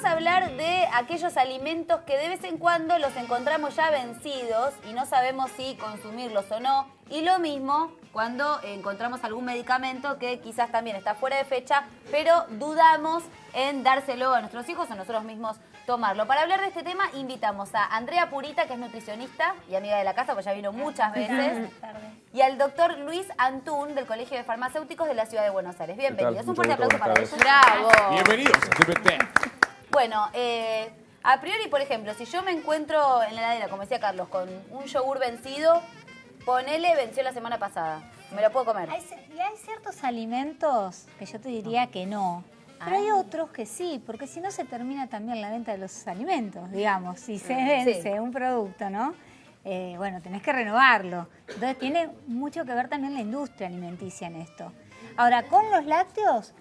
a hablar de aquellos alimentos que de vez en cuando los encontramos ya vencidos y no sabemos si consumirlos o no. Y lo mismo cuando encontramos algún medicamento que quizás también está fuera de fecha, pero dudamos en dárselo a nuestros hijos o nosotros mismos tomarlo. Para hablar de este tema invitamos a Andrea Purita, que es nutricionista y amiga de la casa, pues ya vino muchas veces, y al doctor Luis Antún, del Colegio de Farmacéuticos de la Ciudad de Buenos Aires. Bienvenidos. Un fuerte aplauso para ellos. ¡Bravo! Bienvenidos. Bueno, a priori, por ejemplo, si yo me encuentro en la heladera, como decía Carlos, con un yogur vencido, ponele, venció la semana pasada. ¿Me lo puedo comer? Y hay ciertos alimentos que yo te diría que no. Pero hay otros que sí, porque si no se termina también la venta de los alimentos, digamos. Si se vence un producto, ¿no? Bueno, tenés que renovarlo. Entonces tiene mucho que ver también la industria alimenticia en esto. Ahora, con los lácteos,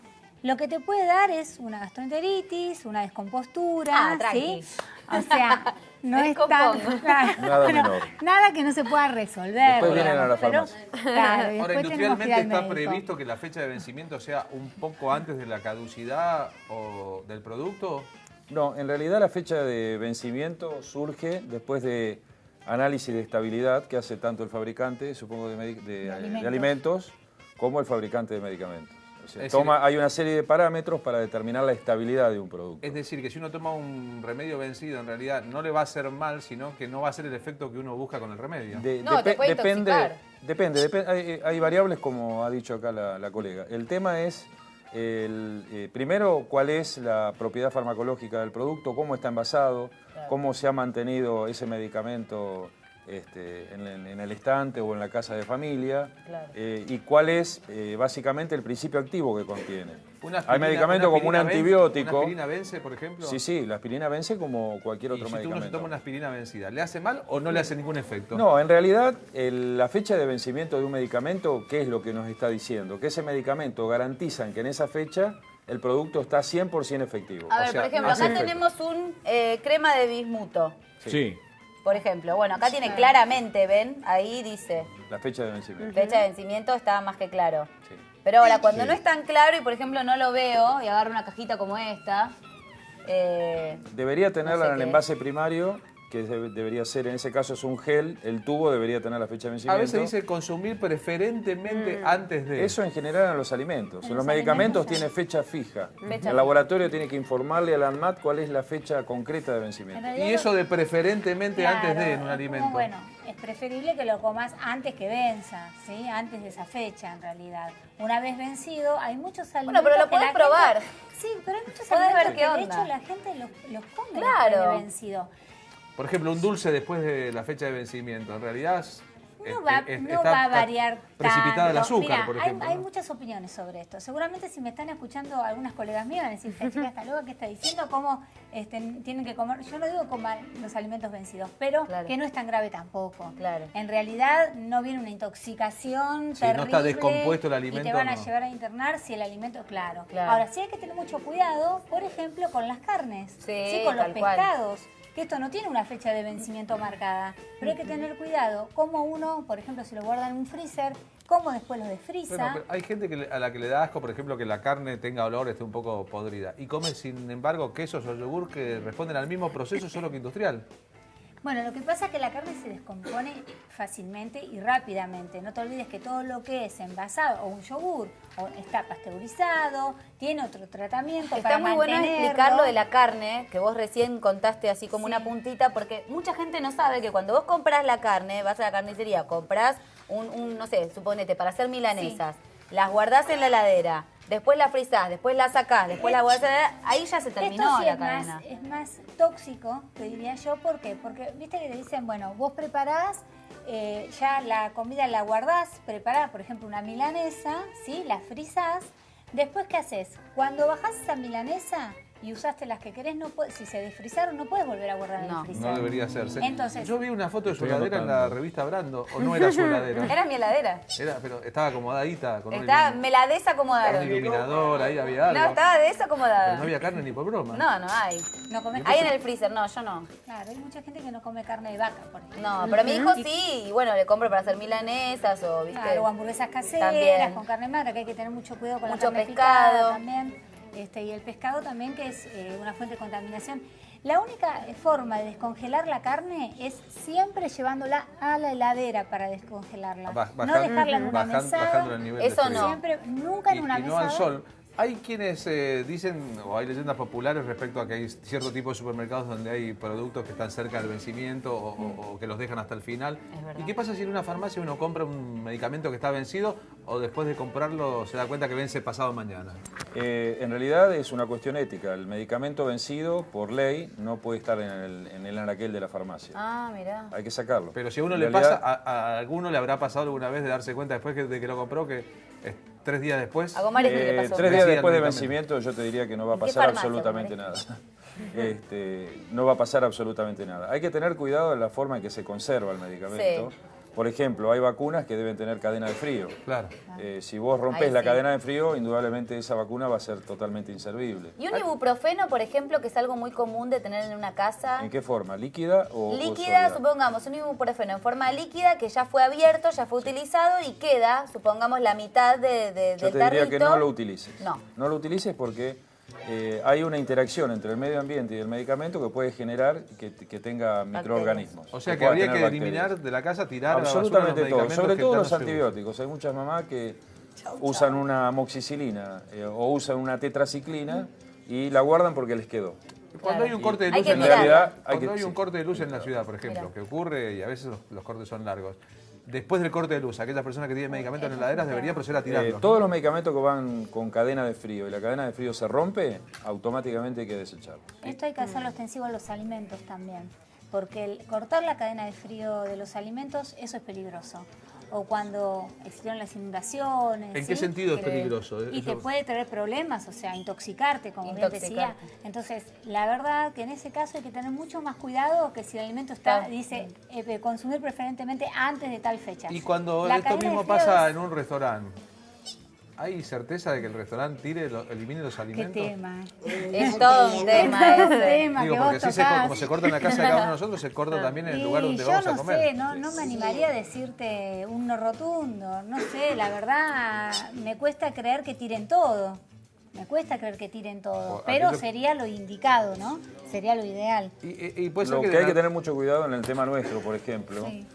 lo que te puede dar es una gastroenteritis, una descompostura, ¿sí? O sea, no es tan... Claro, nada que no se pueda resolver. Después vienen a la farmacia. Claro, ahora, industrialmente está previsto que la fecha de vencimiento sea un poco antes de la caducidad o del producto. No, en realidad la fecha de vencimiento surge después de análisis de estabilidad que hace tanto el fabricante, supongo, de alimentos, como el fabricante de medicamentos. O sea, hay una serie de parámetros para determinar la estabilidad de un producto. Es decir, que si uno toma un remedio vencido, en realidad no le va a hacer mal, sino que no va a ser el efecto que uno busca con el remedio. Depende, hay variables, como ha dicho acá la colega. El tema es, primero, cuál es la propiedad farmacológica del producto, cómo está envasado, cómo se ha mantenido ese medicamento en el estante o en la casa de familia, y cuál es básicamente el principio activo que contiene. Hay medicamentos como un antibiótico. ¿Una aspirina vence, por ejemplo? Sí, la aspirina vence como cualquier otro medicamento. Si uno se toma una aspirina vencida, ¿le hace mal o no le hace ningún efecto? No, en realidad la fecha de vencimiento de un medicamento, ¿qué es lo que nos está diciendo? Que ese medicamento garantizan que en esa fecha el producto está 100% efectivo. A ver, por ejemplo, acá tenemos un crema de bismuto. Sí. Por ejemplo, bueno, acá tiene claramente, ¿ven? Ahí dice. La fecha de vencimiento. Fecha de vencimiento está más que claro. Sí. Pero ahora, cuando no es tan claro y, por ejemplo, no lo veo y agarro una cajita como esta... debería tenerla en el envase primario, que debería ser, en ese caso es un gel, el tubo debería tener la fecha de vencimiento. A veces dice consumir preferentemente antes de... Eso en general en los alimentos. En los medicamentos tiene fecha fija. El laboratorio tiene que informarle al ANMAT cuál es la fecha concreta de vencimiento. Y eso de preferentemente antes de en un alimento. Bueno, es preferible que lo comas antes que venza, ¿sí? Antes de esa fecha, en realidad. Una vez vencido, hay muchos alimentos... Bueno, pero lo podés probar. Sí, pero hay muchos alimentos ver qué onda. De hecho, la gente los come después de vencido. Por ejemplo, un dulce después de la fecha de vencimiento, en realidad no va a variar precipitada el azúcar, Mira, por ejemplo. Hay muchas opiniones sobre esto. Seguramente si me están escuchando algunas colegas mías van a decir, esta chica está loca, ¿qué está diciendo? ¿Cómo tienen que comer? Yo no digo comer los alimentos vencidos, pero que no es tan grave tampoco. En realidad no viene una intoxicación terrible. No está descompuesto el alimento. Y te van a llevar a internar si el alimento, claro. Ahora, sí hay que tener mucho cuidado, por ejemplo, con las carnes, con los pescados. Que esto no tiene una fecha de vencimiento marcada, pero hay que tener cuidado cómo uno, por ejemplo, si lo guarda en un freezer, cómo después lo desfriza. Bueno, pero hay gente a la que le da asco, por ejemplo, que la carne tenga olor, esté un poco podrida, y come, sin embargo, quesos o yogur que responden al mismo proceso, solo que industrial. Bueno, lo que pasa es que la carne se descompone fácilmente y rápidamente. No te olvides que todo lo que es envasado o un yogur está pasteurizado, tiene otro tratamiento para mantenerlo. Está muy bueno explicar lo de la carne, que vos recién contaste así como una puntita, porque mucha gente no sabe que cuando vos compras la carne, vas a la carnicería, compras no sé, suponete, para hacer milanesas, las guardás en la heladera, después la frizás, después la sacás, después la guardás en la heladera, ahí ya se terminó la cadena. Es más tóxico, te diría yo, ¿por qué? Porque viste que te dicen, bueno, vos preparás, ya la comida la guardás, preparás, por ejemplo, una milanesa, ¿sí? La frizás, después ¿qué haces? Cuando bajás esa milanesa y usaste las que querés, si se desfrizaron, no puedes volver a guardar en el freezer. No debería hacerse. Entonces, yo vi una foto de su heladera en la revista Brando, o no era su heladera. Era mi heladera. Pero estaba acomodadita. Me la desacomodada. Un iluminador, ahí había algo. No, estaba desacomodada. Pero no había carne ni por broma. No hay. ¿No comes hay en el freezer, no, yo no. Claro, hay mucha gente que no come carne de vaca, por ejemplo. No, pero mi hijo sí, y bueno, le compro para hacer milanesas o, ¿viste? Claro, o hamburguesas caseras con carne magra, que hay que tener mucho cuidado con la carne pescado picada también. y el pescado también, que es una fuente de contaminación. La única forma de descongelar la carne es siempre llevándola a la heladera para descongelarla. No dejarla en una mesada. Bajando el nivel de Eso frío. no. Siempre, nunca en una Y no mesada. al sol. Hay quienes dicen, o hay leyendas populares respecto a que hay cierto tipo de supermercados donde hay productos que están cerca del vencimiento o que los dejan hasta el final. ¿Y qué pasa si en una farmacia uno compra un medicamento que está vencido o después de comprarlo se da cuenta que vence pasado mañana? En realidad es una cuestión ética. El medicamento vencido, por ley, no puede estar en el anaquel de la farmacia. Ah, mirá. Hay que sacarlo. Pero si a uno En le realidad, pasa, a alguno le habrá pasado alguna vez de darse cuenta después de que lo compró que 3 días después... A Gomares no le pasó. 3 días Vencía después de el vencimiento yo te diría que no va a ¿En qué pasar farmacia, absolutamente nada. Gomares? No va a pasar absolutamente nada. Hay que tener cuidado en la forma en que se conserva el medicamento. Sí. Por ejemplo, hay vacunas que deben tener cadena de frío. Claro. Si vos rompés Ahí la sí. cadena de frío, indudablemente esa vacuna va a ser totalmente inservible. Y un ibuprofeno, por ejemplo, que es algo muy común de tener en una casa. ¿En qué forma? ¿Líquida o Líquida, sólida? supongamos, un ibuprofeno en forma líquida que ya fue abierto, ya fue utilizado y queda, supongamos, la mitad Yo del te diría tarrito. que no lo utilices. No. No lo utilices porque hay una interacción entre el medio ambiente y el medicamento que puede generar que tenga microorganismos. O sea que pueda habría tener que bacterias. eliminar de la casa, tirar a la basura los Absolutamente todo, medicamentos sobre que todo ya los no se usan. antibióticos. Hay muchas mamás que usan una amoxicilina o usan una tetraciclina y la guardan porque les quedó. Cuando hay un corte de Hay luz que en la mirarla. ciudad, Hay cuando que- hay un sí. corte de luz en la ciudad, por ejemplo, Mira. que ocurre y a veces los cortes son largos. Después del corte de luz, aquellas personas que tienen medicamentos en heladeras deberían proceder a tirarlos. Todos los medicamentos que van con cadena de frío y la cadena de frío se rompe, automáticamente hay que desecharlos. Esto hay que hacerlo extensivo a los alimentos también, porque el cortar la cadena de frío de los alimentos, eso es peligroso. O cuando existieron las inundaciones. ¿En qué ¿sí? sentido es Que- peligroso? Y te Eso- puede traer problemas, o sea, intoxicarte, como bien decía. Intoxicarte. Entonces, la verdad que en ese caso hay que tener mucho más cuidado que si el alimento está, Claro. dice, consumir preferentemente antes de tal fecha. Y cuando La esto cadena de mismo frío pasa es- en un restaurante, ¿hay certeza de que el restaurante elimine los Qué alimentos? tema. Es todo un tema ese. tema Digo, que porque vos así tocás. como se corta en la casa de cada uno de nosotros, se corta también en el lugar donde yo vamos a no comer. sé, no me animaría a decirte un no rotundo. No sé, la verdad, me cuesta creer que tiren todo. Me cuesta creer que tiren todo. O Pero aquello- sería lo indicado, ¿no? Sería lo ideal. Y puede ser Lo que, que hay que tener mucho cuidado en el tema nuestro, por ejemplo, Sí.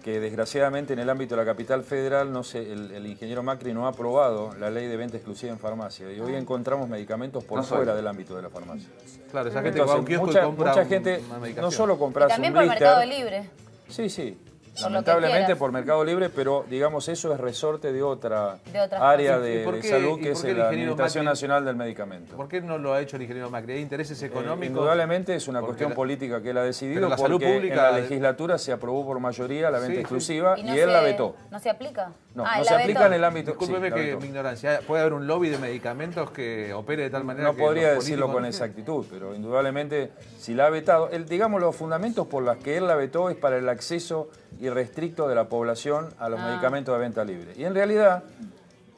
que desgraciadamente en el ámbito de la capital federal el ingeniero Macri no ha aprobado la ley de venta exclusiva en farmacia y hoy encontramos medicamentos por fuera del ámbito de la farmacia. Claro, esa gente que va a un Entonces, kiosco y compra mucha gente una medicación. no solo Y compras también un por blister, Mercado Libre. sí, sí. Por lo que Lamentablemente quieras. por Mercado Libre, pero digamos eso es resorte de otra otras área cosas. ¿Y de, por de qué- salud y que por es qué el la ingeniero Administración Macri- Nacional del Medicamento. ¿Por qué no lo ha hecho el ingeniero Macri? ¿Hay intereses económicos? Indudablemente es una Porque cuestión la- política que él ha decidido pero la salud porque pública- en la legislatura se aprobó por mayoría la venta Sí, sí. exclusiva y, no él se- la vetó. ¿No se aplica? No, Ah, no él se la aplica vetó. en el ámbito... Discúlpeme sí, la que vetó. mi ignorancia. ¿Puede haber un lobby de medicamentos que opere de tal manera No que podría los decirlo con políticos- exactitud, pero indudablemente si la ha vetado, digamos los fundamentos por los que él la vetó es para el acceso irrestricto de la población a los medicamentos de venta libre. Y en realidad,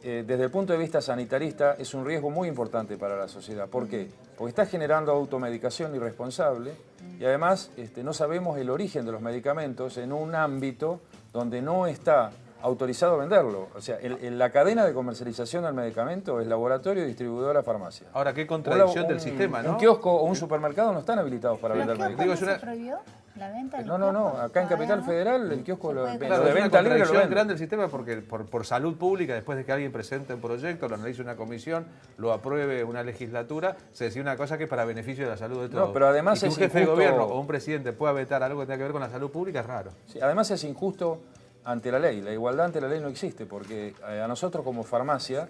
desde el punto de vista sanitarista, es un riesgo muy importante para la sociedad. ¿Por qué? Porque está generando automedicación irresponsable y además no sabemos el origen de los medicamentos en un ámbito donde no está autorizado a venderlo. O sea, la cadena de comercialización del medicamento es laboratorio, distribuidora, farmacia. Ahora, qué contradicción del Un- sistema, ¿no? Un kiosco o un supermercado no están habilitados para ¿Los vender kioscos medicamentos. Digo, no es se una- prohibió la venta de los No, no, no. kioscos? Acá en Capital Todavía no. Federal el kiosco Se lo, puede lo Claro, de es una venta libre lo contradicción vende. grande del sistema porque por salud pública, después de que alguien presente un proyecto, lo analice una comisión, lo apruebe una legislatura, se decide una cosa que es para beneficio de la salud de todos. pero además y que un es jefe de injusto- gobierno o un presidente pueda vetar algo que tenga que ver con la salud pública es raro. Sí, además es injusto ante la ley. La igualdad ante la ley no existe porque a nosotros como farmacia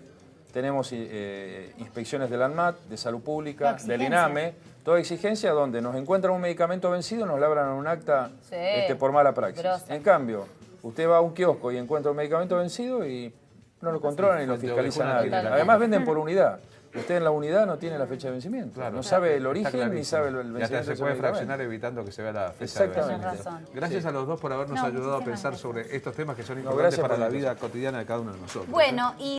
tenemos inspecciones del ANMAT, de Salud Pública, Toda del exigencia. INAME, toda exigencia donde nos encuentran un medicamento vencido, nos labran un acta Sí, por mala praxis. grosa. En cambio, usted va a un kiosco y encuentra un medicamento vencido y no lo controlan y lo Frente a fiscaliza Ovejuna nadie. tiene la- Además venden por unidad. Usted en la unidad no tiene la fecha de vencimiento. Claro, no sabe el está origen ni clarísimo. sabe el Y hasta vencimiento se de ese puede medicamento. fraccionar evitando que se vea la fecha de Exactamente. vencimiento. Tenés razón. Gracias Sí. a los dos por habernos No, ayudado a muchísimas pensar gracias. sobre estos temas que son No, importantes gracias para por la la vida invitación. cotidiana de cada uno de nosotros. Bueno, y